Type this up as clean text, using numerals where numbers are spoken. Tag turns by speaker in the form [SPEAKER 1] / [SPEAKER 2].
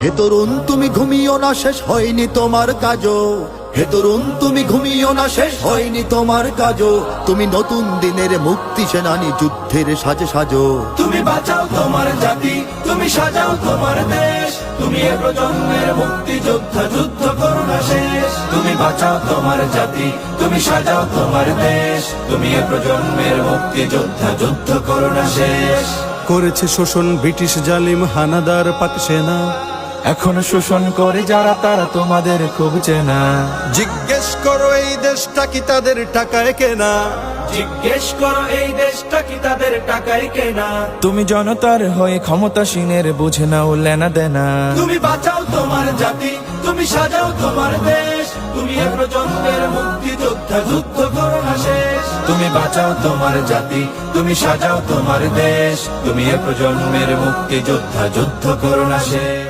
[SPEAKER 1] হে তরুণ তুমি ঘুমিও না, শেষ হয়নি তোমার কাজও। হে তরুণ তুমি ঘুমিও না, শেষ হয়নি তোমার কাজও। তুমি নতুন দিনের মুক্তি সেনানী, যুদ্ধের সাজে সাজো।
[SPEAKER 2] তুমি বাঁচাও তোমার জাতি, তুমি সাজাও তোমার দেশ। তুমি এ প্রজন্মের মুক্তি যোদ্ধা, যুদ্ধ করো না শেষ। তুমি বাঁচাও তোমার জাতি, তুমি সাজাও তোমার দেশ। তুমি এ প্রজন্মের মুক্তি যোদ্ধা, যুদ্ধ করো না শেষ।
[SPEAKER 3] করেছে শোষণ ব্রিটিশ জালিম হানাদার পাক সেনা,
[SPEAKER 2] এখন শোষণ করে যারা তারা তোমাদের খুব চেনা।
[SPEAKER 3] জিজ্ঞেস করো এই দেশটা কি তাদের টাকায় কেনা।
[SPEAKER 2] জিজ্ঞেস করো এই দেশটা কি তাদের টাকায় কেনা। তুমি জনতার হয়ে ক্ষমতাসীনের বুঝে নাও লেনা দেনা। তুমি বাঁচাও তোমার জাতি, তুমি সাজাও তোমার দেশ। তুমি এ প্রজন্মের মুক্তি যোদ্ধা, যুদ্ধ করো না শেষ। তুমি বাঁচাও তোমার জাতি, তুমি সাজাও তোমার দেশ। তুমি এ প্রজন্মের মুক্তি যোদ্ধা, যুদ্ধ করো না শেষ।